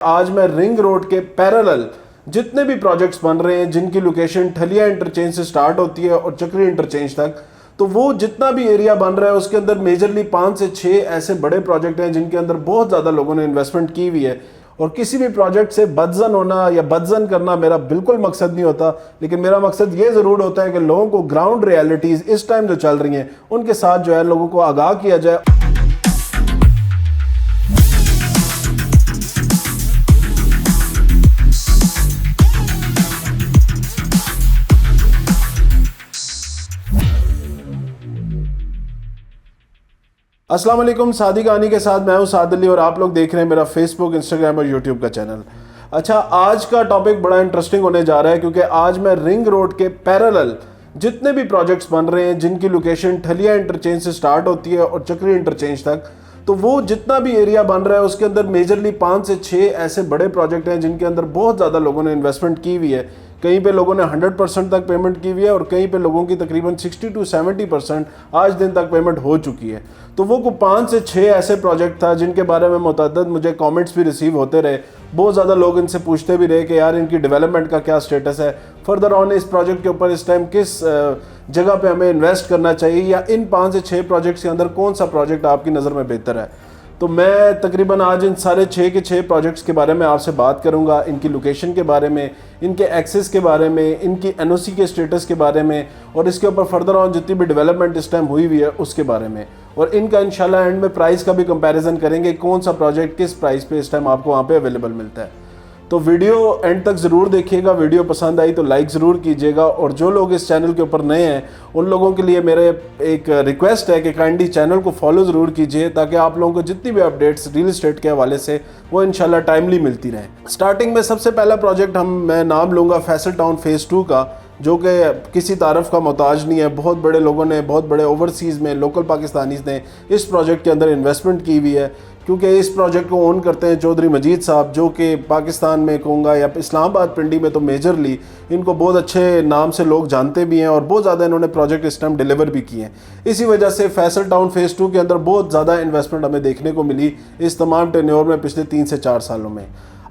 आज मैं ring road के पैरेलल जितने भी प्रोजेक्ट्स बन रहे हैं जिनकी लोकेशन ठलिया इंटरचेंज से स्टार्ट होती है और चक्री इंटरचेंज तक, तो वो जितना भी एरिया बन रहा है उसके अंदर मेजरली 5 से 6 ऐसे बड़े प्रोजेक्ट हैं जिनके अंदर बहुत ज़्यादा लोगों ने इन्वेस्टमेंट की हुई है। और किसी भी प्रोजेक्ट से बदजन होना या बदजन करना मेरा बिल्कुल मकसद नहीं होता, लेकिन मेरा मकसद ये ज़रूर होता है कि लोगों को ग्राउंड रियलिटीज़ इस टाइम जो चल रही हैं उनके साथ जो है लोगों को आगाह किया जाए। अस्सलाम वालेकुम, सादी कहानी के साथ मैं हूं साद अली और आप लोग देख रहे हैं मेरा फेसबुक, इंस्टाग्राम और यूट्यूब का चैनल। अच्छा, आज का टॉपिक बड़ा इंटरेस्टिंग होने जा रहा है क्योंकि आज मैं रिंग रोड के पैरेलल जितने भी प्रोजेक्ट्स बन रहे हैं जिनकी लोकेशन ठलिया इंटरचेंज से स्टार्ट होती है और चक्री इंटरचेंज तक, तो वो जितना भी एरिया बन रहा है उसके अंदर मेजरली 5 से 6 ऐसे बड़े प्रोजेक्ट हैं जिनके अंदर बहुत ज़्यादा लोगों ने इन्वेस्टमेंट की हुई है। कहीं पे लोगों ने 100% तक पेमेंट की हुई है और कहीं पे लोगों की तकरीबन 60 to 70% आज दिन तक पेमेंट हो चुकी है। तो वो को 5 से 6 ऐसे प्रोजेक्ट था जिनके बारे में मुतअद्दिद मुझे कमेंट्स भी रिसीव होते रहे। बहुत ज़्यादा लोग इनसे पूछते भी रहे कि यार इनकी डेवलपमेंट का क्या स्टेटस है, फर्दर ऑन इस प्रोजेक्ट के ऊपर इस टाइम किस जगह पे हमें इन्वेस्ट करना चाहिए, या इन 5 से 6 प्रोजेक्ट्स के अंदर कौन सा प्रोजेक्ट आपकी नज़र में बेहतर है। तो मैं तकरीबन आज इन सारे 6 के 6 प्रोजेक्ट्स के बारे में आपसे बात करूंगा, इनकी लोकेशन के बारे में, इनके एक्सेस के बारे में, इनकी एनओसी के स्टेटस के बारे में और इसके ऊपर फर्दर ऑन जितनी भी डेवलपमेंट इस टाइम हुई है उसके बारे में। और इनका इंशाल्लाह एंड में प्राइस का भी कंपैरिजन करेंगे, कौन सा प्रोजेक्ट किस प्राइस पे इस टाइम आपको वहाँ पे अवेलेबल मिलता है। तो वीडियो एंड तक ज़रूर देखिएगा। वीडियो पसंद आई तो लाइक ज़रूर कीजिएगा, और जो लोग इस चैनल के ऊपर नए हैं उन लोगों के लिए मेरे एक रिक्वेस्ट है कि काइंडली चैनल को फॉलो ज़रूर कीजिए ताकि आप लोगों को जितनी भी अपडेट्स रियल इस्टेट के हवाले से वो इंशाल्लाह टाइमली मिलती रहे। स्टार्टिंग में सबसे पहला प्रोजेक्ट मैं नाम लूँगा फैसल टाउन फेज़ 2 का, जो कि किसी तारफ़ का मोहताज नहीं है। बहुत बड़े लोगों ने, बहुत बड़े ओवरसीज़ में लोकल पाकिस्तानीज़ ने इस प्रोजेक्ट के अंदर इन्वेस्टमेंट की हुई है, क्योंकि इस प्रोजेक्ट को ओन करते हैं चौधरी मजीद साहब, जो कि पाकिस्तान में कहूँगा या इस्लामाबाद पिंडी में तो मेजरली इनको बहुत अच्छे नाम से लोग जानते भी हैं और बहुत ज़्यादा इन्होंने प्रोजेक्ट इस टाइम डिलीवर भी किए हैं। इसी वजह से फैसल टाउन फेज़ 2 के अंदर बहुत ज़्यादा इन्वेस्टमेंट हमें देखने को मिली इस तमाम टेन्योर में पिछले 3 से 4 सालों में।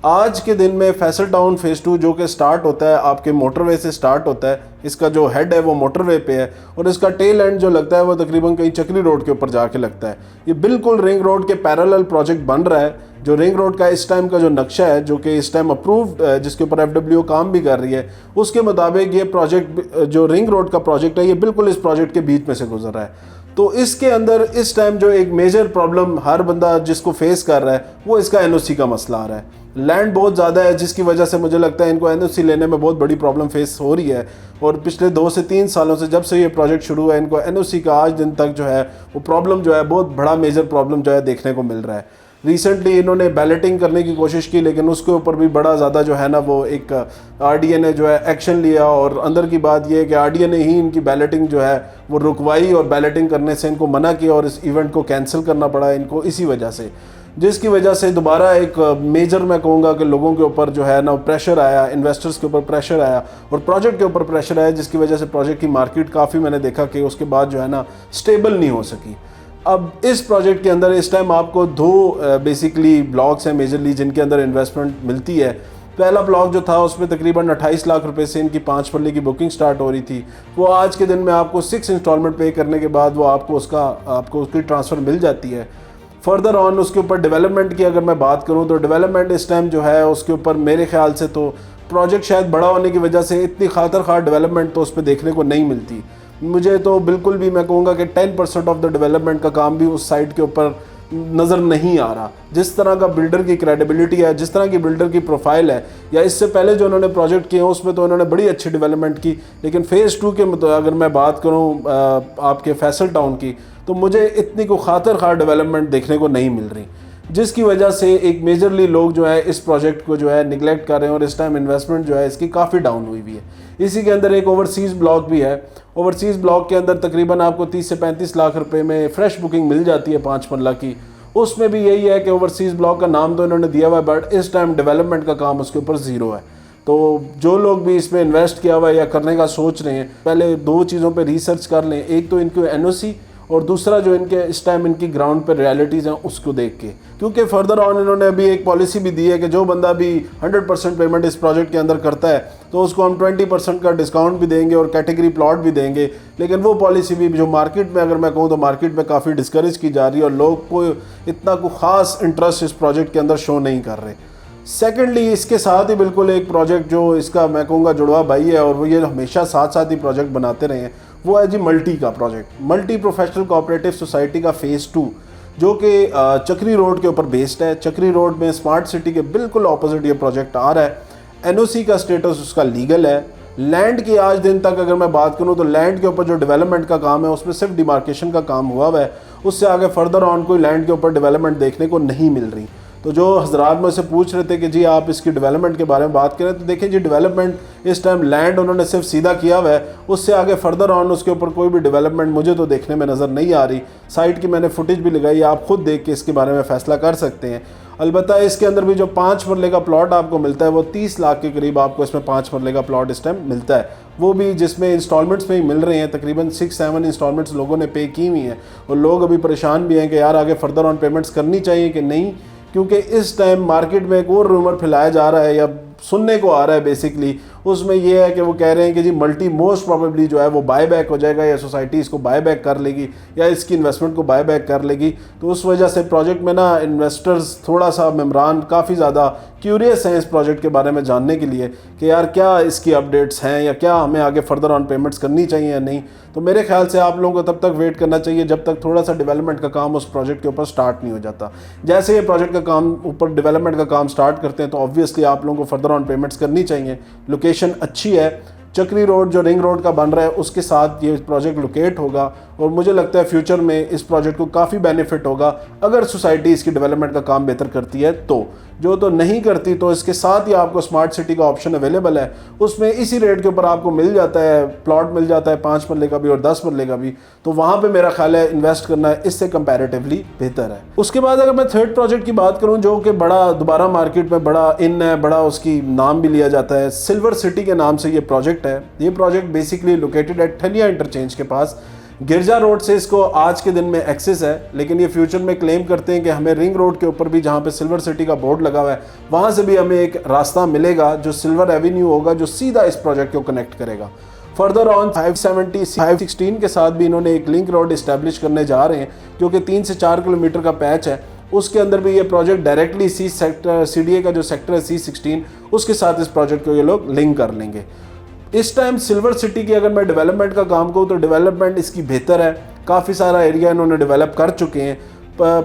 आज के दिन में फैसल टाउन फेज़ 2 जो कि स्टार्ट होता है आपके मोटरवे से स्टार्ट होता है, इसका जो हेड है वो मोटरवे पे है और इसका टेल एंड जो लगता है वो तकरीबन कहीं चक्री रोड के ऊपर जाके लगता है। ये बिल्कुल रिंग रोड के पैरेलल प्रोजेक्ट बन रहा है। जो रिंग रोड का इस टाइम का जो नक्शा है, जो कि इस टाइम अप्रूव्ड, जिसके ऊपर FWO काम भी कर रही है, उसके मुताबिक ये प्रोजेक्ट जो रिंग रोड का प्रोजेक्ट है ये बिल्कुल इस प्रोजेक्ट के बीच में से गुजर रहा है। तो इसके अंदर इस टाइम जो एक मेजर प्रॉब्लम हर बंदा जिसको फेस कर रहा है वो इसका एनओसी का मसला आ रहा है। लैंड बहुत ज़्यादा है जिसकी वजह से मुझे लगता है इनको एनओसी लेने में बहुत बड़ी प्रॉब्लम फेस हो रही है, और पिछले 2 से 3 सालों से जब से ये प्रोजेक्ट शुरू हुआ है इनको एनओसी का आज दिन तक जो है वो प्रॉब्लम जो है बहुत बड़ा मेजर प्रॉब्लम जो है देखने को मिल रहा है। रिसेंटली इन्होंने बैलेटिंग करने की कोशिश की, लेकिन उसके ऊपर भी बड़ा ज़्यादा जो है ना वो एक आरडीए ने जो है एक्शन लिया, और अंदर की बात यह है कि आरडीए ने ही इनकी बैलेटिंग जो है वो रुकवाई और बैलेटिंग करने से इनको मना किया और इस इवेंट को कैंसिल करना पड़ा इनको इसी वजह से, जिसकी वजह से दोबारा एक मेजर मैं कहूँगा कि लोगों के ऊपर जो है ना प्रेशर आया, इन्वेस्टर्स के ऊपर प्रेशर आया और प्रोजेक्ट के ऊपर प्रेशर आया, जिसकी वजह से प्रोजेक्ट की मार्केट काफ़ी मैंने देखा कि उसके बाद जो है ना स्टेबल नहीं हो सकी। अब इस प्रोजेक्ट के अंदर इस टाइम आपको 2 बेसिकली ब्लॉक्स हैं मेजरली जिनके अंदर इन्वेस्टमेंट मिलती है। पहला ब्लॉक जो था उसमें तकरीबन 28 लाख रुपए से इनकी 5 पल्ले की बुकिंग स्टार्ट हो रही थी, वो आज के दिन में आपको 6 इंस्टॉलमेंट पे करने के बाद वो आपको उसकी ट्रांसफ़र मिल जाती है। फर्दर ऑन उसके ऊपर डेवलपमेंट की अगर मैं बात करूं तो डेवलपमेंट इस टाइम जो है उसके ऊपर मेरे ख्याल से तो प्रोजेक्ट शायद बड़ा होने की वजह से इतनी खातर खार डेवलपमेंट तो उस पर देखने को नहीं मिलती। मुझे तो बिल्कुल भी मैं कहूँगा कि 10% ऑफ द डेवलपमेंट का काम भी उस साइट के ऊपर नज़र नहीं आ रहा। जिस तरह का बिल्डर की क्रेडिबिलिटी है, जिस तरह की बिल्डर की प्रोफाइल है, या इससे पहले जो उन्होंने प्रोजेक्ट किए हैं उसमें तो उन्होंने बड़ी अच्छी डेवलपमेंट की, लेकिन फेज़ 2 के अगर मैं बात करूँ आपके फैसल टाउन की, तो मुझे इतनी को खातर खार डेवलपमेंट देखने को नहीं मिल रही, जिसकी वजह से एक मेजरली लोग जो है इस प्रोजेक्ट को जो है निगलेक्ट कर रहे हैं और इस टाइम इन्वेस्टमेंट जो है इसकी काफ़ी डाउन हुई है। इसी के अंदर एक ओवरसीज़ ब्लॉक भी है। ओवरसीज़ ब्लॉक के अंदर तकरीबन आपको 30 से 35 लाख रुपए में फ्रेश बुकिंग मिल जाती है 5 मरला की। उसमें भी यही है कि ओवरसीज़ ब्लॉक का नाम तो इन्होंने दिया हुआ है, बट इस टाइम डेवलपमेंट का काम उसके ऊपर ज़ीरो है। तो जो लोग भी इसमें इन्वेस्ट किया हुआ है या करने का सोच रहे हैं, पहले 2 चीज़ों पे रिसर्च कर लें। एक तो इनको एनओसी और दूसरा जो इनके इस टाइम इनकी ग्राउंड पर रियलिटीज़ हैं उसको देख के, क्योंकि फर्दर ऑन इन्होंने अभी एक पॉलिसी भी दी है कि जो बंदा भी 100% पेमेंट इस प्रोजेक्ट के अंदर करता है तो उसको हम 20% का डिस्काउंट भी देंगे और कैटेगरी प्लॉट भी देंगे। लेकिन वो पॉलिसी भी जो मार्केट में, अगर मैं कहूँ तो मार्केट में काफ़ी डिस्करेज की जा रही है और लोग को इतना कोई ख़ास इंटरेस्ट इस प्रोजेक्ट के अंदर शो नहीं कर रहे। सेकेंडली, इसके साथ ही बिल्कुल एक प्रोजेक्ट जो इसका मैं कहूँगा जुड़वा भाई है और वो ये हमेशा साथ साथ ही प्रोजेक्ट बनाते रहे हैं, वो है जी मल्टी का project, multi professional cooperative society का फ़ेज़ 2, जो कि चक्री रोड के ऊपर बेस्ड है। चक्री रोड में स्मार्ट सिटी के बिल्कुल ऑपोजिट ये प्रोजेक्ट आ रहा है। एनओसी का स्टेटस उसका लीगल है। लैंड की आज दिन तक अगर मैं बात करूं तो लैंड के ऊपर जो डेवलपमेंट का काम है उसमें सिर्फ डिमार्केशन का काम हुआ है, उससे आगे फर्दर ऑन कोई लैंड के ऊपर डेवलपमेंट देखने को नहीं मिल रही। तो जो हजरात मुझसे पूछ रहे थे कि जी आप इसकी डेवलपमेंट के बारे में बात करें, तो देखिए जी डेवलपमेंट इस टाइम लैंड उन्होंने सिर्फ सीधा किया हुआ है, उससे आगे फर्दर ऑन उसके ऊपर कोई भी डेवलपमेंट मुझे तो देखने में नज़र नहीं आ रही। साइट की मैंने फुटेज भी लगाई, आप खुद देख के इसके बारे में फ़ैसला कर सकते हैं। अलबत्ता इसके अंदर भी जो 5 मरले का प्लॉट आपको मिलता है वो 30 लाख के करीब आपको इसमें 5 मरले का प्लॉट इस टाइम मिलता है, वो भी जिसमें इंस्टॉलमेंट्स में ही मिल रहे हैं। तकरीबन 6-7 इंस्टॉलमेंट्स लोगों ने पे की हुई हैं और लोग अभी परेशान भी हैं कि यार आगे फर्दर ऑन पेमेंट्स करनी चाहिए कि नहीं, क्योंकि इस टाइम मार्केट में एक और रूमर फैलाया जा रहा है या सुनने को आ रहा है बेसिकली, उसमें यह है कि वो कह रहे हैं कि जी मल्टी मोस्ट प्रॉबेबली जो है वो बाय बैक हो जाएगा या सोसाइटी इसको बाय बैक कर लेगी या इसकी इन्वेस्टमेंट को बाय बैक कर लेगी। तो उस वजह से प्रोजेक्ट में ना इन्वेस्टर्स थोड़ा सा मेम्बरान काफ़ी ज़्यादा क्यूरियस हैं इस प्रोजेक्ट के बारे में जानने के लिए कि यार क्या इसकी अपडेट्स हैं या क्या हमें आगे फर्दर ऑन पेमेंट्स करनी चाहिए या नहीं। तो मेरे ख्याल से आप लोगों को तब तक वेट करना चाहिए जब तक थोड़ा सा डेवलपमेंट का काम उस प्रोजेक्ट के ऊपर स्टार्ट नहीं हो जाता। जैसे ये प्रोजेक्ट का काम ऊपर डेवलपमेंट का काम स्टार्ट करते हैं तो ऑब्वियसली आप लोगों को फर्दर ऑन पेमेंट्स करनी चाहिए। लोकेशन अच्छी है, चक्री रोड जो रिंग रोड का बन रहा है उसके साथ ये प्रोजेक्ट लोकेट होगा और मुझे लगता है फ्यूचर में इस प्रोजेक्ट को काफ़ी बेनिफिट होगा अगर सोसाइटी इसकी डेवलपमेंट का काम बेहतर करती है। तो जो तो नहीं करती तो इसके साथ ही आपको स्मार्ट सिटी का ऑप्शन अवेलेबल है, उसमें इसी रेट के ऊपर आपको मिल जाता है, प्लॉट मिल जाता है 5 मरले का भी और 10 मरले का भी। तो वहाँ पे मेरा ख्याल है इन्वेस्ट करना इससे कंपैरेटिवली बेहतर है। उसके बाद अगर मैं थर्ड प्रोजेक्ट की बात करूँ जो कि बड़ा दोबारा मार्केट में बड़ा इन है, बड़ा उसकी नाम भी लिया जाता है, सिल्वर सिटी के नाम से ये प्रोजेक्ट है। ये प्रोजेक्ट बेसिकली लोकेटेड है ठलिया इंटरचेंज के पास। गिरजा रोड से इसको आज के दिन में एक्सेस है, लेकिन ये फ्यूचर में क्लेम करते हैं कि हमें रिंग रोड के ऊपर भी जहाँ पे सिल्वर सिटी का बोर्ड लगा हुआ है वहाँ से भी हमें एक रास्ता मिलेगा जो सिल्वर एवेन्यू होगा जो सीधा इस प्रोजेक्ट को कनेक्ट करेगा। फर्दर ऑन 516 के साथ भी इन्होंने एक लिंक रोड इस्टेब्लिश करने जा रहे हैं जो कि 3 से 4 किलोमीटर का पैच है। उसके अंदर भी ये प्रोजेक्ट डायरेक्टली CDA का जो सेक्टर है C16 उसके साथ इस प्रोजेक्ट को ये लोग लिंक कर लेंगे। इस टाइम सिल्वर सिटी की अगर मैं डेवलपमेंट का काम कहूँ तो डेवलपमेंट इसकी बेहतर है, काफ़ी सारा एरिया इन्होंने डेवलप कर चुके हैं।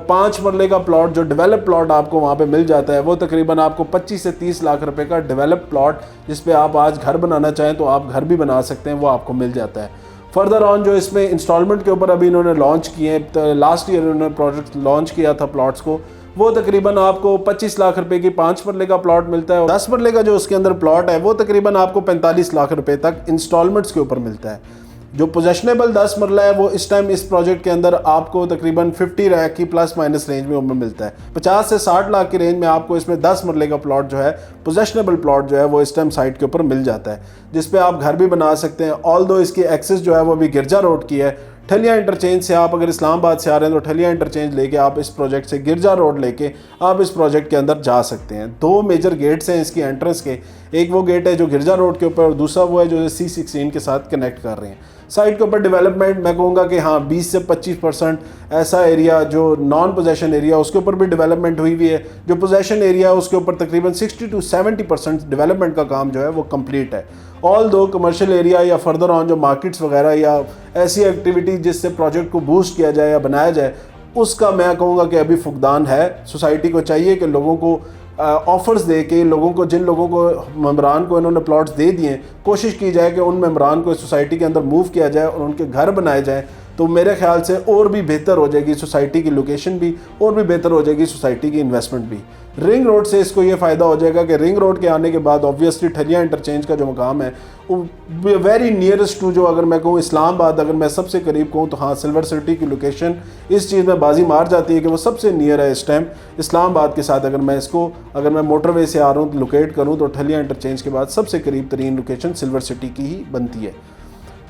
5 मरले का प्लॉट जो डेवलप प्लॉट आपको वहाँ पे मिल जाता है वो तकरीबन आपको 25 से 30 लाख रुपए का डेवलप प्लॉट, जिस पे आप आज घर बनाना चाहें तो आप घर भी बना सकते हैं, वो आपको मिल जाता है। फर्दर ऑन जो इसमें इंस्टॉलमेंट के ऊपर अभी इन्होंने लॉन्च किए हैं, तो लास्ट ईयर इन्होंने प्रोजेक्ट लॉन्च किया था प्लॉट्स को, वो तकरीबन आपको 25 लाख रुपए की 5 मरले का प्लॉट मिलता है और 10 मरले का जो उसके अंदर प्लॉट है वो तकरीबन आपको 45 लाख रुपए तक इंस्टॉलमेंट्स के ऊपर मिलता है। जो पोजेशनेबल 10 मरला है वो इस टाइम इस प्रोजेक्ट के अंदर आपको तकरीबन 50 लाख की प्लस माइनस रेंज में मिलता है। 50 से 60 लाख की रेंज में आपको इसमें 10 मरले का प्लॉट जो है पोजेशनेबल प्लॉट जो है वो इस टाइम साइट के ऊपर मिल जाता है, जिस पे आप घर भी बना सकते हैं। ऑल्दो इसकी एक्सेस जो है वो भी गिरजा रोड की है। ठलिया इंटरचेंज से आप अगर इस्लामाबाद से आ रहे हैं तो ठलिया इंटरचेंज लेके आप इस प्रोजेक्ट से गिरजा रोड लेके आप इस प्रोजेक्ट के अंदर जा सकते हैं। 2 मेजर गेट्स हैं इसकी एंट्रेंस के, एक वो गेट है जो गिरजा रोड के ऊपर और दूसरा वो है जो C16 के साथ कनेक्ट कर रहे हैं। साइट के ऊपर डेवलपमेंट मैं कहूँगा कि हाँ 20 से 25% ऐसा एरिया जो नॉन पोजेशन एरिया उसके ऊपर भी डेवलपमेंट हुई हुई है। जो पोजेशन एरिया है उसके ऊपर तकरीबन 60 to 70% डेवलपमेंट का काम जो है वो कंप्लीट है। ऑल दो कमर्शियल एरिया या फर्दर ऑन जो मार्केट्स वगैरह या ऐसी एक्टिविटी जिससे प्रोजेक्ट को बूस्ट किया जाए या बनाया जाए उसका मैं कहूँगा कि अभी फुकदान है। सोसाइटी को चाहिए कि लोगों को ऑफर्स दे के लोगों को, जिन लोगों को मेम्बरान को इन्होंने प्लॉट्स दे दिए, कोशिश की जाए कि उन मेम्बरान को सोसाइटी के अंदर मूव किया जाए और उनके घर बनाए जाए। तो मेरे ख्याल से और भी बेहतर हो जाएगी सोसाइटी की लोकेशन भी, और भी बेहतर हो जाएगी सोसाइटी की इन्वेस्टमेंट भी। रिंग रोड से इसको ये फ़ायदा हो जाएगा कि रिंग रोड के आने के बाद ऑब्वियसली ठलिया इंटरचेंज का जो मकाम है वो वेरी नियरेस्ट टू, जो अगर मैं कहूँ इस्लामाबाद, अगर मैं सबसे करीब कहूँ तो हाँ सिल्वर सिटी की लोकेशन इस चीज़ में बाजी मार जाती है कि वो सबसे नियर है इस टाइम इस्लामाबाद के साथ। अगर मैं मोटरवे से आ रहा हूँ तो लोकेट करूँ तो ठलिया इंटरचेंज के बाद सबसे करीब तरीन लोकेशन सिल्वर सिटी की ही बनती है।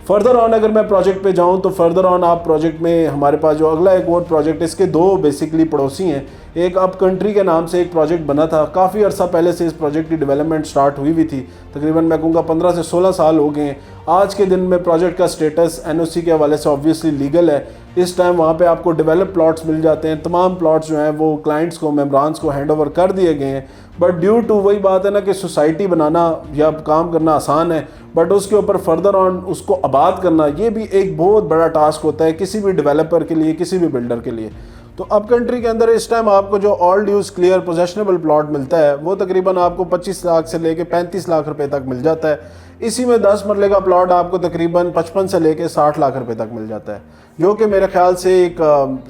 फर्दर ऑन अगर मैं प्रोजेक्ट पे जाऊं तो फर्दर ऑन आप प्रोजेक्ट में हमारे पास जो अगला एक और प्रोजेक्ट, इसके दो बेसिकली पड़ोसी हैं। एक अप कंट्री के नाम से एक प्रोजेक्ट बना था, काफ़ी अर्सा पहले से इस प्रोजेक्ट की डेवलपमेंट स्टार्ट हुई भी थी, तकरीबन मैं कहूँगा 15 से 16 साल हो गए हैं। आज के दिन में प्रोजेक्ट का स्टेटस एनओसी के हवाले से ऑब्वियसली लीगल है। इस टाइम वहाँ पे आपको डेवलप प्लॉट्स मिल जाते हैं, तमाम प्लॉट्स जो हैं वो क्लाइंट्स को, मेम्बरान्स को हैंड ओवर कर दिए गए हैं। बट ड्यू टू वही बात है ना कि सोसाइटी बनाना या काम करना आसान है, बट उसके ऊपर फर्दर ऑन उसको आबाद करना ये भी एक बहुत बड़ा टास्क होता है किसी भी डेवलपर के लिए, किसी भी बिल्डर के लिए। तो अप कंट्री के अंदर इस टाइम आपको जो all dues clear possessionable plot मिलता है वो तकरीबन आपको 25 लाख से लेके 35 लाख रुपए तक मिल जाता है। इसी में 10 मरले का प्लॉट आपको तकरीबन 55 से लेके 60 लाख रुपए तक मिल जाता है, जो कि मेरे ख्याल से एक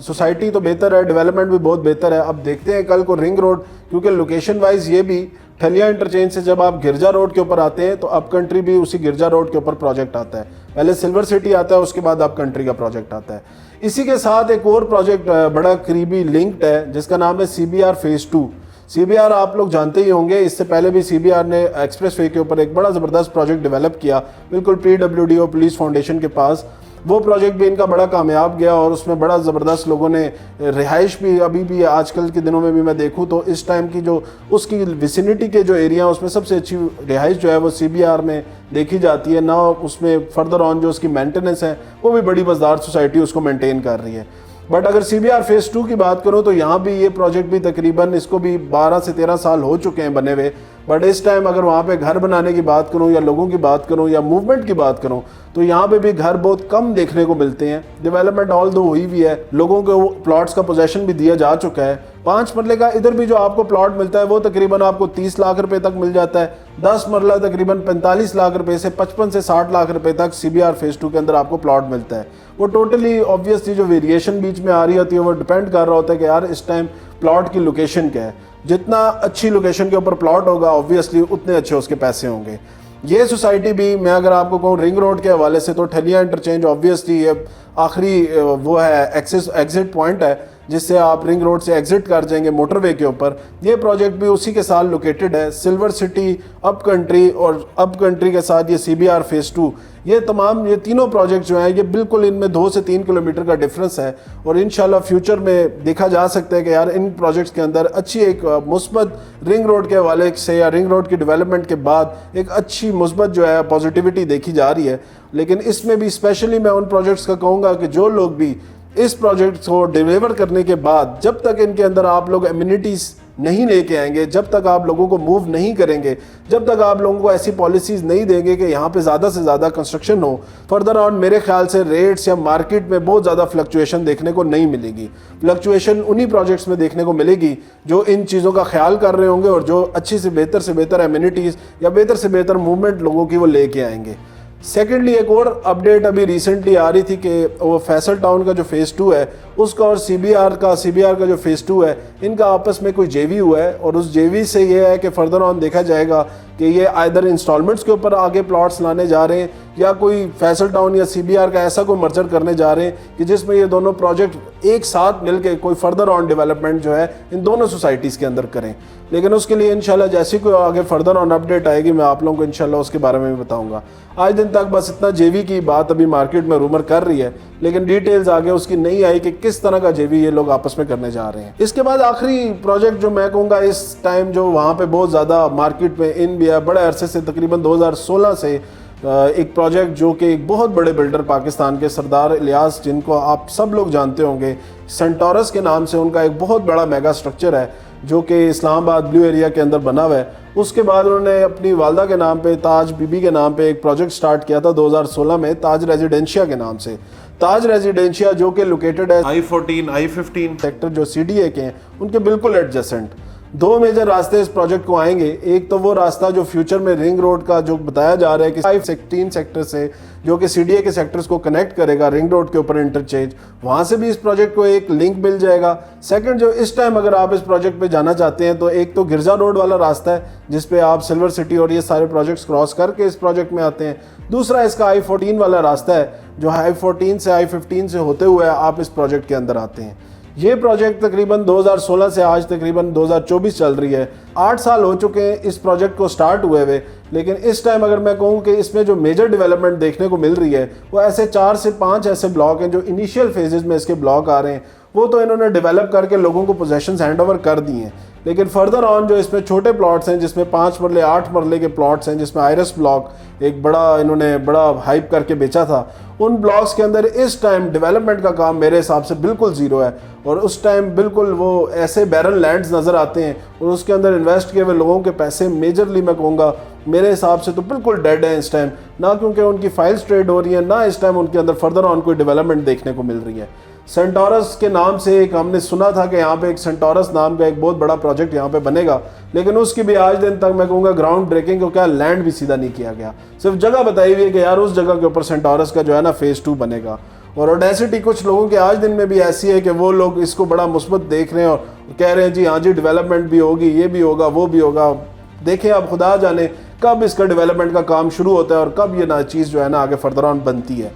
सोसाइटी तो बेहतर है, डेवलपमेंट भी बहुत बेहतर है। अब देखते हैं कल को रिंग रोड, क्योंकि लोकेशन वाइज ये भी ठलिया इंटरचेंज से जब आप गिरजा रोड के ऊपर आते हैं तो अप कंट्री भी उसी गिरजा रोड के ऊपर प्रोजेक्ट आता है। पहले सिल्वर सिटी आता है, उसके बाद अप कंट्री का प्रोजेक्ट आता है। इसी के साथ एक और प्रोजेक्ट बड़ा करीबी लिंक्ड है जिसका नाम है CBR फेज़ 2। CBR आप लोग जानते ही होंगे, इससे पहले भी CBR ने एक्सप्रेस वे के ऊपर एक बड़ा ज़बरदस्त प्रोजेक्ट डेवलप किया, बिल्कुल PWDO पुलिस फाउंडेशन के पास। वो प्रोजेक्ट भी इनका बड़ा कामयाब गया और उसमें बड़ा ज़बरदस्त लोगों ने रिहाइश भी, अभी भी आजकल के दिनों में भी मैं देखूं तो इस टाइम की जो उसकी विसिनिटी के जो एरिया उसमें सबसे अच्छी रिहाइश जो है वो CBR में देखी जाती है ना। उसमें फर्दर ऑन जो उसकी मेंटेनेंस है वो भी बड़ी मज़ेदार सोसाइटी उसको मेंटेन कर रही है। बट अगर CBR फेज़ 2 की बात करूं तो यहाँ भी ये प्रोजेक्ट भी तकरीबन इसको भी 12 से 13 साल हो चुके हैं बने हुए। बट इस टाइम अगर वहाँ पे घर बनाने की बात करूँ या लोगों की बात करूँ या मूवमेंट की बात करूँ तो यहाँ पे भी घर बहुत कम देखने को मिलते हैं। डेवलपमेंट ऑल दो हुई भी है, लोगों को प्लॉट्स का पोजेशन भी दिया जा चुका है। 5 मरले का इधर भी जो आपको प्लॉट मिलता है वो तकरीबन आपको 30 लाख रुपए तक मिल जाता है। 10 मरला तकरीबन 45 लाख रुपए से 55 से 60 लाख रुपए तक CBR फेज़ 2 के अंदर आपको प्लॉट मिलता है। वो टोटली ऑब्वियसली जो वेरिएशन बीच में आ रही होती है वो डिपेंड कर रहा होता है कि यार इस टाइम प्लॉट की लोकेशन क्या है। जितना अच्छी लोकेशन के ऊपर प्लॉट होगा ऑब्वियसली उतने अच्छे उसके पैसे होंगे। ये सोसाइटी भी मैं अगर आपको कहूँ रिंग रोड के हवाले से तो ठलिया इंटरचेंज ऑब्वियसली ये आखिरी वो है एग्जिट पॉइंट है जिससे आप रिंग रोड से एग्जिट कर जाएंगे मोटरवे के ऊपर। ये प्रोजेक्ट भी उसी के साथ लोकेटेड है, सिल्वर सिटी, अप कंट्री और अप कंट्री के साथ ये CBR फेज़ 2। ये तमाम ये तीनों प्रोजेक्ट जो हैं ये बिल्कुल इनमें 2 से 3 किलोमीटर का डिफरेंस है और इंशाल्लाह फ्यूचर में देखा जा सकता है कि यार इन प्रोजेक्ट्स के अंदर अच्छी एक मुस्बत रिंग रोड के हवाले से या रिंग रोड की डेवलपमेंट के बाद एक अच्छी मुस्बत जो है पॉजिटिविटी देखी जा रही है। लेकिन इसमें भी स्पेशली मैं उन प्रोजेक्ट्स का कहूँगा कि जो लोग भी इस प्रोजेक्ट को डिलीवर करने के बाद जब तक इनके अंदर आप लोग एमिनिटीज़ नहीं लेके आएंगे, जब तक आप लोगों को मूव नहीं करेंगे, जब तक आप लोगों को ऐसी पॉलिसीज़ नहीं देंगे कि यहाँ पे ज़्यादा से ज़्यादा कंस्ट्रक्शन हो, फर्दर ऑन मेरे ख्याल से रेट्स या मार्केट में बहुत ज़्यादा फ्लक्चुएशन देखने को नहीं मिलेगी। फ्लक्चुएशन उन्हीं प्रोजेक्ट्स में देखने को मिलेगी जो इन चीज़ों का ख्याल कर रहे होंगे और जो अच्छी से बेहतर एमिनिटीज़ या बेहतर से बेहतर मूवमेंट लोगों की वो लेके आएंगे। सेकेंडली एक और अपडेट अभी रिसेंटली आ रही थी कि वो फैसल टाउन का जो फेज़ 2 है उसका और CBR का जो फेज़ 2 है इनका आपस में कोई JV हुआ है और उस JV से ये है कि फर्दर ऑन देखा जाएगा कि ये आइदर इंस्टॉलमेंट्स के ऊपर आगे प्लॉट्स लाने जा रहे हैं या कोई फैसल टाउन या CBR का ऐसा कोई मर्जर करने जा रहे हैं कि जिसमें ये दोनों प्रोजेक्ट एक साथ मिलकर कोई फर्दर ऑन डेवलपमेंट जो है इन दोनों सोसाइटीज़ के अंदर करें। लेकिन उसके लिए इंशाल्लाह जैसी कोई आगे फर्दर ऑन अपडेट आएगी मैं आप लोगों को इंशाल्लाह उसके बारे में भी बताऊंगा। आज दिन तक बस इतना JV की बात अभी मार्केट में रूमर कर रही है, लेकिन डिटेल्स आगे उसकी नहीं आई कि किस तरह का JV ये लोग आपस में करने जा रहे हैं। इसके बाद आखिरी प्रोजेक्ट जो मैं कहूँगा इस टाइम जो वहाँ पे बहुत ज़्यादा मार्केट में इन भी है, बड़े अरसे से तकरीबन 2016 से एक प्रोजेक्ट जो कि एक बहुत बड़े बिल्डर पाकिस्तान के सरदार इलियास, जिनको आप सब लोग जानते होंगे, सेंटोरस के नाम से उनका एक बहुत बड़ा मेगा स्ट्रक्चर है जो कि इस्लामाबाद ब्लू एरिया के अंदर बना हुआ है। उसके बाद उन्होंने अपनी वालदा के नाम पे, ताज बीबी के नाम पे एक प्रोजेक्ट स्टार्ट किया था 2016 में, ताज रेजिडेंशिया के नाम से। ताज रेजिडेंशिया जो कि लोकेटेड है I14 I15 सेक्टर जो CDA के हैं उनके बिल्कुल एडजेसेंट। 2 मेजर रास्ते इस प्रोजेक्ट को आएंगे। एक तो वो रास्ता जो फ्यूचर में रिंग रोड का जो बताया जा रहा है कि 516 सेक्टर से जो कि CDA के सेक्टर्स को कनेक्ट करेगा रिंग रोड के ऊपर इंटरचेंज, वहाँ से भी इस प्रोजेक्ट को एक लिंक मिल जाएगा। सेकंड जो इस टाइम अगर आप इस प्रोजेक्ट पे जाना चाहते हैं तो एक तो गिरजा रोड वाला रास्ता है जिस पे आप सिल्वर सिटी और ये सारे प्रोजेक्ट्स क्रॉस करके इस प्रोजेक्ट में आते हैं। दूसरा इसका I14 वाला रास्ता है जो I14 से I15 से होते हुए आप इस प्रोजेक्ट के अंदर आते हैं। ये प्रोजेक्ट तकरीबन 2016 से आज तकरीबन 2024 चल रही है। 8 साल हो चुके हैं इस प्रोजेक्ट को स्टार्ट हुए हुए, लेकिन इस टाइम अगर मैं कहूँ कि इसमें जो मेजर डेवलपमेंट देखने को मिल रही है वो ऐसे 4 से 5 ऐसे ब्लॉक हैं जो इनिशियल फेजेस में इसके ब्लॉक आ रहे हैं, वो तो इन्होंने डेवलप करके लोगों को पोजेशंस हैंड ओवर कर दिए हैं। लेकिन फर्दर ऑन जो इसमें छोटे प्लॉट्स हैं, जिसमें 5 मरले 8 मरले के प्लॉट्स हैं, जिसमें आयरस ब्लॉक एक बड़ा इन्होंने बड़ा हाइप करके बेचा था, उन ब्लॉक्स के अंदर इस टाइम डेवलपमेंट का काम मेरे हिसाब से बिल्कुल ज़ीरो है। और उस टाइम बिल्कुल वो ऐसे बैरन लैंड्स नज़र आते हैं और उसके अंदर इन्वेस्ट किए हुए लोगों के पैसे मेजरली मैं कहूँगा मेरे हिसाब से तो बिल्कुल डेड है इस टाइम, ना क्योंकि उनकी फाइल्स ट्रेड हो रही है, ना इस टाइम उनके अंदर फर्दर ऑन कोई डेवलपमेंट देखने को मिल रही है। सेंटोरस के नाम से एक हमने सुना था कि यहाँ पे एक सेंटोरस नाम का एक बहुत बड़ा प्रोजेक्ट यहाँ पे बनेगा, लेकिन उसकी भी आज दिन तक मैं कहूँगा ग्राउंड ब्रेकिंग को क्या लैंड भी सीधा नहीं किया गया। सिर्फ जगह बताई हुई है कि यार उस जगह के ऊपर सेंटोरस का जो है ना फेज़ 2 बनेगा। और ऑडेसिटी कुछ लोगों के आज दिन में भी ऐसी है कि वो लोग इसको बड़ा मुस्बत देख रहे हैं और कह रहे हैं जी हाँ जी डेवलपमेंट भी होगी, ये भी होगा, वो भी होगा। देखें अब खुदा जाने कब इसका डेवलपमेंट का काम शुरू होता है और कब ये ना चीज़ जो है ना आगे फर्दर ऑन बनती है।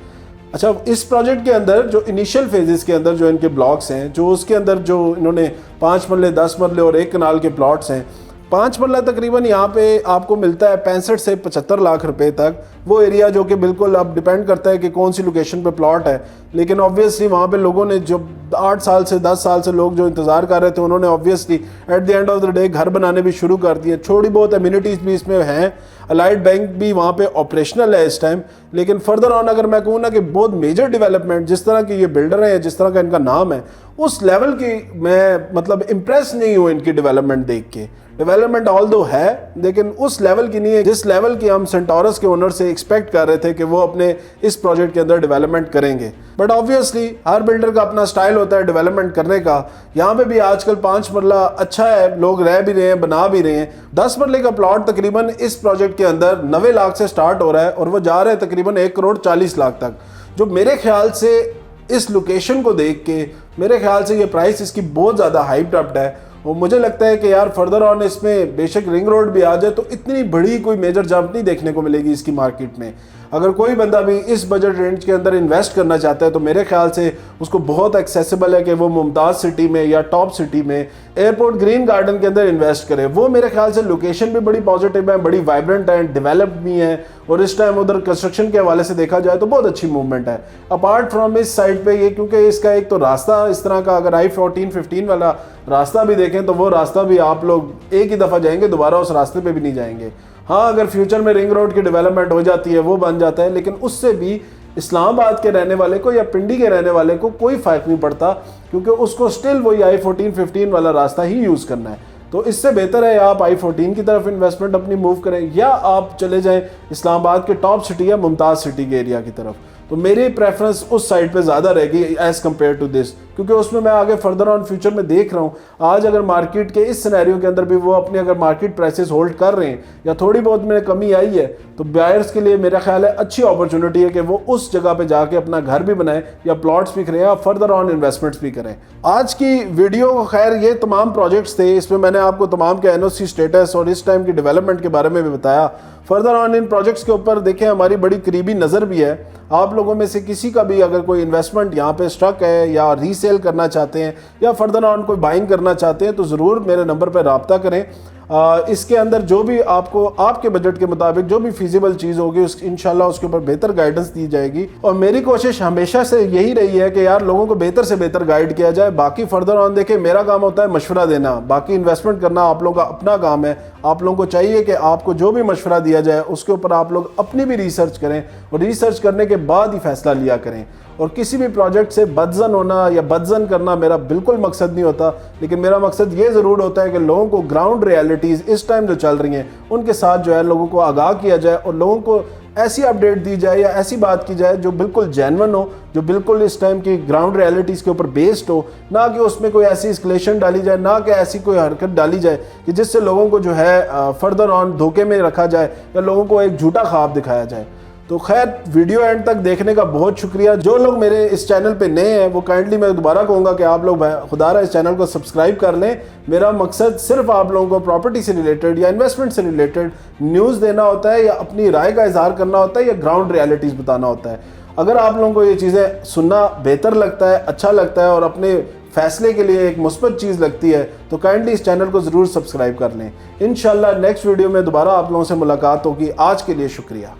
अच्छा, इस प्रोजेक्ट के अंदर जो इनिशियल फेजेस के अंदर जो इनके ब्लॉक्स हैं, जो उसके अंदर जो इन्होंने 5 मरले 10 मरले और 1 कनाल के प्लॉट्स हैं, 5 मरला तकरीबन यहाँ पे आपको मिलता है 65 से 75 लाख रुपए तक। वो एरिया जो कि बिल्कुल अब डिपेंड करता है कि कौन सी लोकेशन पे प्लॉट है, लेकिन ऑब्वियसली वहाँ पे लोगों ने जो 8 साल से 10 साल से लोग जो इंतज़ार कर रहे थे उन्होंने obviously at the end of the day घर बनाने भी शुरू कर दिए। थोड़ी बहुत एम्यूनिटीज़ भी इसमें हैं, अलाइड बैंक भी वहाँ पे ऑपरेशनल है इस टाइम। लेकिन फर्दर ऑन अगर मैं कहूँ ना कि बहुत मेजर डेवलपमेंट जिस तरह की ये बिल्डर है, जिस तरह का इनका नाम है, उस लेवल की मैं मतलब इम्प्रेस नहीं हूँ इनकी डेवलपमेंट देख के। डेवलपमेंट ऑल दो है, लेकिन उस लेवल की नहीं है जिस लेवल की हम सेंटोरस के ओनर से एक्सपेक्ट कर रहे थे कि वो अपने इस प्रोजेक्ट के अंदर डेवलपमेंट करेंगे। बट ऑब्वियसली हर बिल्डर का अपना स्टाइल होता है डेवलपमेंट करने का। यहाँ पे भी आजकल 5 मरला अच्छा है, लोग रह भी रहे हैं, बना भी रहे हैं। 10 मरले का प्लॉट तकरीबन इस प्रोजेक्ट के अंदर 90 लाख से स्टार्ट हो रहा है और वो जा रहा है तकरीबन 1 करोड़ 40 लाख तक, जो मेरे ख्याल से इस लोकेशन को देख के मेरे ख्याल से ये प्राइस इसकी बहुत ज़्यादा हाइप्ड अप है। और मुझे लगता है कि यार फर्दर ऑन इसमें बेशक रिंग रोड भी आ जाए तो इतनी बड़ी कोई मेजर जंप नहीं देखने को मिलेगी इसकी मार्केट में। अगर कोई बंदा भी इस बजट रेंज के अंदर इन्वेस्ट करना चाहता है तो मेरे ख्याल से उसको बहुत एक्सेसिबल है कि वो मुमताज़ सिटी में या टॉप सिटी में एयरपोर्ट ग्रीन गार्डन के अंदर इन्वेस्ट करे। वो मेरे ख्याल से लोकेशन भी बड़ी पॉजिटिव है, बड़ी वाइब्रेंट है, डेवलप्ड भी है, और इस टाइम उधर कंस्ट्रक्शन के हवाले से देखा जाए तो बहुत अच्छी मूवमेंट है। अपार्ट फ्रॉम इस साइड पे ये क्योंकि इसका एक तो रास्ता इस तरह का, अगर I-14-15 वाला रास्ता भी देखें तो वो रास्ता भी आप लोग एक ही दफ़ा जाएंगे, दोबारा उस रास्ते पे भी नहीं जाएंगे। हाँ, अगर फ्यूचर में रिंग रोड की डेवलपमेंट हो जाती है वो बन जाता है, लेकिन उससे भी इस्लामाबाद के रहने वाले को या पिंडी के रहने वाले को कोई फ़र्क नहीं पड़ता, क्योंकि उसको स्टिल वही I-14-15 वाला रास्ता ही यूज़ करना है। तो इससे बेहतर है आप I-14 की तरफ इन्वेस्टमेंट अपनी मूव करें या आप चले जाएं इस्लामाबाद के टॉप सिटी या मुमताज़ सिटी के एरिया की तरफ। तो मेरी प्रेफरेंस उस साइड पे ज़्यादा रहेगी एज़ कम्पेयर टू दिस, क्योंकि उसमें मैं आगे फर्दर ऑन फ्यूचर में देख रहा हूँ आज अगर मार्केट के इस सिनेरियो के अंदर भी वो अपनी अगर मार्केट प्राइसेस होल्ड कर रहे हैं या थोड़ी बहुत में कमी आई है तो बायर्स के लिए मेरा ख्याल है अच्छी अपॉर्चुनिटी है कि वो उस जगह पे जाके अपना घर भी बनाएं या प्लॉट्स भी करें या फर्दर ऑन इन्वेस्टमेंट्स भी करें। आज की वीडियो खैर ये तमाम प्रोजेक्ट्स थे, इसमें मैंने आपको तमाम के NOC स्टेटस और इस टाइम की डेवलपमेंट के बारे में भी बताया। फर्दर ऑन इन प्रोजेक्ट्स के ऊपर देखें हमारी बड़ी करीबी नज़र भी है। आप लोगों में से किसी का भी अगर कोई इन्वेस्टमेंट यहाँ पे स्टक है या रीसेल करना चाहते हैं या फर्दर ऑन कोई बाइंग करना चाहते हैं तो ज़रूर मेरे नंबर पर रब्ता करें। इसके अंदर जो भी आपको आपके बजट के मुताबिक जो भी फीजिबल चीज़ होगी उस इंशाल्लाह उसके ऊपर बेहतर गाइडेंस दी जाएगी। और मेरी कोशिश हमेशा से यही रही है कि यार लोगों को बेहतर से बेहतर गाइड किया जाए। बाकी फर्दर ऑन देखें मेरा काम होता है मशवरा देना, बाकी इन्वेस्टमेंट करना आप लोगों का अपना काम है। आप लोगों को चाहिए कि आपको जो भी मशवरा दिया जाए उसके ऊपर आप लोग अपनी भी रिसर्च करें और रिसर्च करने के बाद ही फैसला लिया करें। और किसी भी प्रोजेक्ट से बदजन होना या बदजन करना मेरा बिल्कुल मकसद नहीं होता, लेकिन मेरा मकसद ये ज़रूर होता है कि लोगों को ग्राउंड रियलिटीज़ इस टाइम जो चल रही हैं उनके साथ जो है लोगों को आगाह किया जाए और लोगों को ऐसी अपडेट दी जाए या ऐसी बात की जाए जो बिल्कुल जेन्युइन हो, जो बिल्कुल इस टाइम की ग्राउंड रियलिटीज़ के ऊपर बेस्ड हो, ना कि उसमें कोई ऐसी एस्केलेशन डाली जाए, ना कि ऐसी कोई हरकत डाली जाए कि जिससे लोगों को जो है फर्दर ऑन धोखे में रखा जाए या लोगों को एक झूठा ख्वाब दिखाया जाए। तो खैर वीडियो एंड तक देखने का बहुत शुक्रिया। जो लोग मेरे इस चैनल पे नए हैं वो काइंडली मैं दोबारा कहूँगा कि आप लोग खुदारा इस चैनल को सब्सक्राइब कर लें। मेरा मकसद सिर्फ आप लोगों को प्रॉपर्टी से रिलेटेड या इन्वेस्टमेंट से रिलेटेड न्यूज़ देना होता है या अपनी राय का इजहार करना होता है या ग्राउंड रियलिटीज़ बताना होता है। अगर आप लोगों को ये चीज़ें सुनना बेहतर लगता है, अच्छा लगता है और अपने फैसले के लिए एक मुस्बत चीज़ लगती है तो काइंडली इस चैनल को ज़रूर सब्सक्राइब कर लें। इंशाल्लाह नेक्स्ट वीडियो में दोबारा आप लोगों से मुलाकात होगी। आज के लिए शुक्रिया।